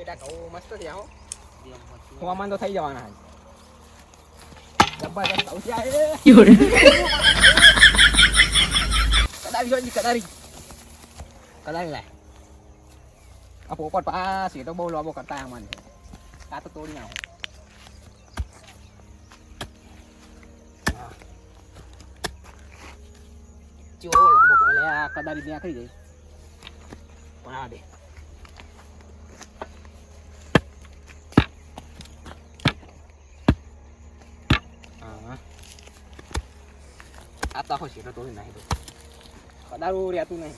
બેટા કહું મસ્ત થયા હો હવામાન તો થઈ જવાના જબરદસ્ત કહું છે કદારી જોઈ કદારી લાય આ પોપટ પાસ એ તો બહુ લોબો કરતા મને આ તો તોડી નાખો ચોરો લોબો કરે આ કદારી ત્યાં થઈ જાય પણ આ દે આ તો આખો શેઠો તોડી નાખી દો કદારું રહેતું નહીં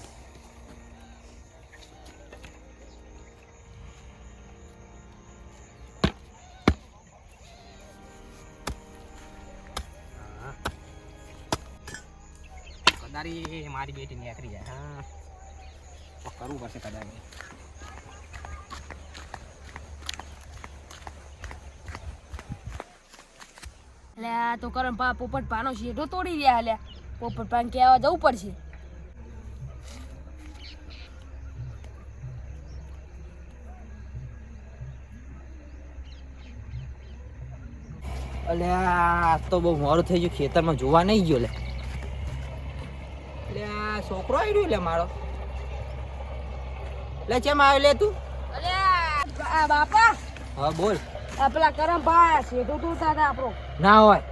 કદારી મારી બેટી નીકળી જાય હા કરવું પડશે કદારી અલ્યા તો કરમ પા પોપટ પાનો શેઠો તોડી રહ્યા અલ્યા પોપટ પાન કેવા જવું પડશે અલ્યા તો બહુ મોડું થઈ ગયું ખેતરમાં જોવા નહીં ગયો લે છોકરો આવ્યો લે મારો લે કેમ આવ્યો લે તું અલ્યા બાપા હા બોલ પેલા કરમ પા શેઠો તોડતા હતા આપણો ના હોય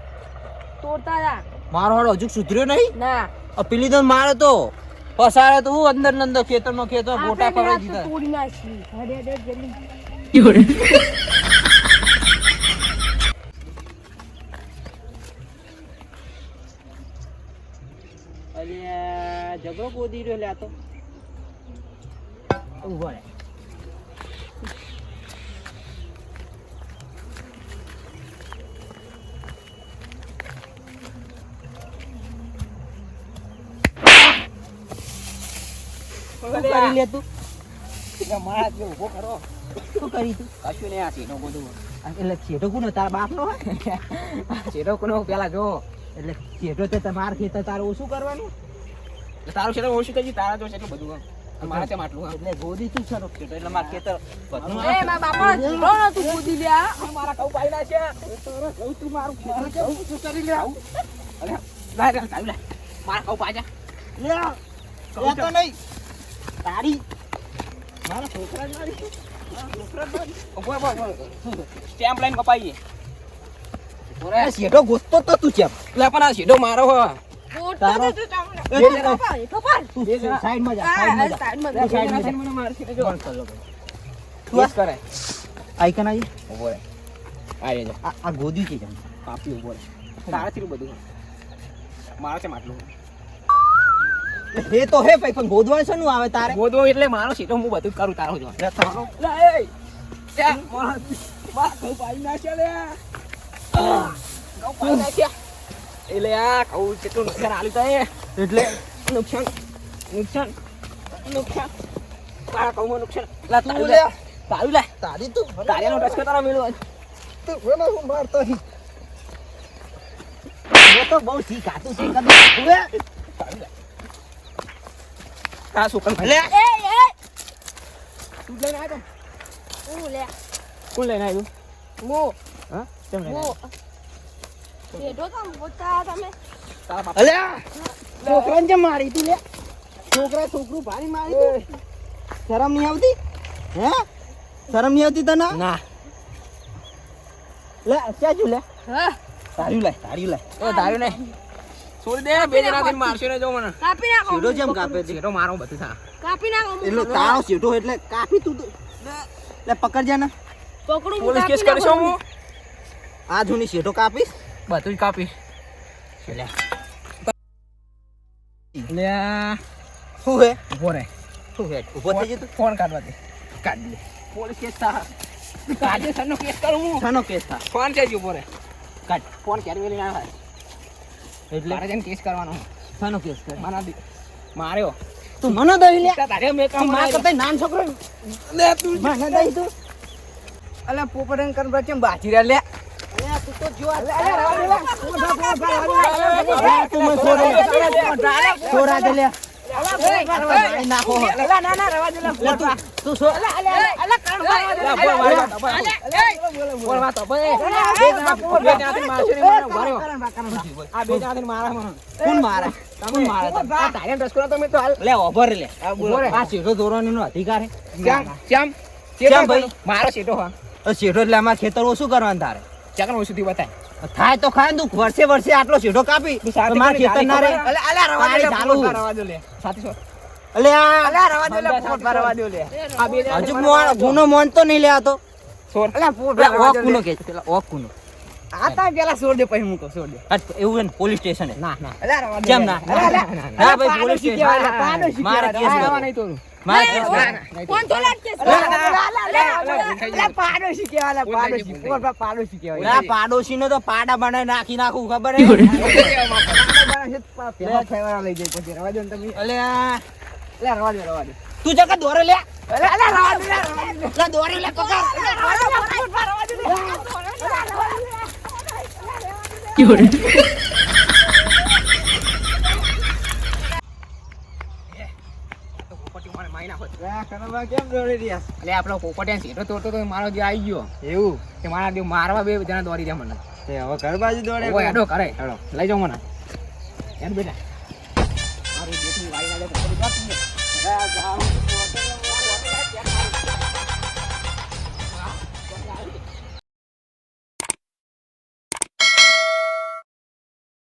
તોડતા હતા મારો હાડો હજુ સુધર્યો નહીં ના પેલી તો મારે તો પસારે તો હું અંદર ને અંદર ખેતરમાં ગોટા પકડી દીધા તોડી નાખી હડે જલ્દી અલ્યા ઝઘડો ગોદી રહ્યો લે આ તો ઉભો રે કરી લે તું મારા જે ઉભો કરો શું કરી તું કશું નહીં આ શેઠો બધું એટલે છેટો કોનો તારા બાપ નો શેઠો કોનો પેલા જો એટલે છેટો તે તમાર ખેતર તારે ઓછું કરવાનું તારું શેઠો ઓછું થઈ ગયું તારા જો એટલું બધું મારે તેમ આટલું એટલે ગોદી તું છરો છેટો એટલે માર ખેતર એ મારા બાપા જીરો ન તું કૂદી લ્યા મારા કઉ પાઈ ના છે કહું તું મારું ખેતર શું કરી લે આવું અરે લાય લે મારા કઉ પાજા લે કહું તો નહીં તારી મારા છોકરા જ મારી સ્ટેમ્પ લાઈન કપાઈએ શેઠો ગોતતો તો તું ચેપ એટલે પણ આ શેઠો મારો હો તારો સાઈડમાં જા સાઈડમાં જા કેસ કરે આઈ કન આઈ ઉભો રે આ રે આ ગોદી છે જમ કાપી ઉભો રે તારાથી બધું મારો છે માટલું હે તો હે ભાઈ પણ ગોદવા છે નું આવે તારે ગોદવો એટલે મારો શેઠો હું બધું કરું તારો જો એટલે આ કહું કેટલું નુકસાન આલ્યું તા એટલે નુકસાન મારા કહું નુકસાન તું લે તારું લે તારી તું તારિયાનો ટચકો તારા મેળવો તું મને હું મારતો હી વો તો બહુ ઠીક આતું છે કદું હવે તા સુકન લે એ તું લઈને આવ્યો હું લે કોણ લઈને આવ્યું મો હા કેમ લઈને મો શેઠો તો બોલતા તમે તારા બાપ અલ્યા છોકરાને કેમ મારી તું લે છોકરું ભારી મારી તું શરમ નહીં આવતી હે શરમ નહીં આવતી તને ના લે ક્યાં લે હા તાર્યું લે એ તારું નહીં છોડી દે બે જણા થઈને મારશે ને જો મને કાપી નાખો શેઠો જેમ કાપે છે શેઠો મારો બધું થા કાપી નાખો એટલે તારો શેઠો એટલે કાપી તું લે પકડ જા ને પકડું પોલીસ કેસ કરશો હું આ જૂની શેઠો કાપીશ બધું કાપી લે લે શું હે ઉભો રે શું હે ઉભો થઈ જતું ફોન કાઢવા દે કાઢ લે પોલીસ કેસ થા કાયદેસરનો કેસ કરું હું શાનો કેસ થા ફોન છે જ ઉભો રે કાઢ ફોન ક્યારે વેલી ના થાય એટલે મારે જઈને કેસ કરવાનો શાનો કેસ કરે માર્યો તું મને દઈ લે તારે મેં કામ માં કરતા નાન છોકરો લે તું મને દઈ તું અલે પોપટન કર કેમ બાજી રે લે તું તો જો તું તું મને છોરા દે લે મારી નાખો. અલા ના ના રવા દે લે લે તું શું? અલા કાણ મારવા દે બોલ વાત તો ભાઈ બે જણાથી મારશે ને મને ઉભા રહ્યો. આ બે જણાથી મારા મને કોણ મારે? કોણ મારે તને? આ તારે રસકોડા તો મેં તો હાલ લે ઓભર લે. ઉભો રહે. આ શેઠો દોરવાનો અધિકાર હે? શ્યામ ભાઈ? મારો સીટો હા શેઠો એટલે આમાં ખેતર ઓછું કરવાનું તારે. ચકન ઓછું થી બતાય થાય તો ખાય ને તું વર્ષે વર્ષે આટલો શેઠો કાપી તો મારા ખેતર ના રે. પાણી ચાલુ. રવા દો લે સાથી સો અલે આ રવા દો લે આ બે હજુ ગુનો મોનતો નહીં લે આ તો. સોર પેલા ઓક કુનો કે છે? પેલા ઓક કુનો? પેલા છોડ દે પછી મૂકો છોડ દે હટ, એવું છે ને પોલીસ સ્ટેશન ના ના કેમ ના? ના ભાઈ પોલીસ સ્ટેશન મારે કેસ રવા કરો. નહીં તોરું મારે કેસ કરો. કોણ તો લાગે ના પાડોશી નો તો પાડા બનાવી નાખી નાખું ખબર હે? અલે આ તું જગત દોરે લે. લે દોરે લે પકડ. કેમ દોડી રહ્યા? એટલે આપણો પોપટિયા સીટો તોડતો તો મારો જે આવી ગયો એવું તે મારા દેવ મારવા બે જણા દોડી દે મને તે હવે ઘર બાજુ દોડે. ઓય હેડો કરે હેડો લઈ જાઓ મને હેડ બેટા મારી બેટી વાઈ ના દે પોપટી કાપી દે.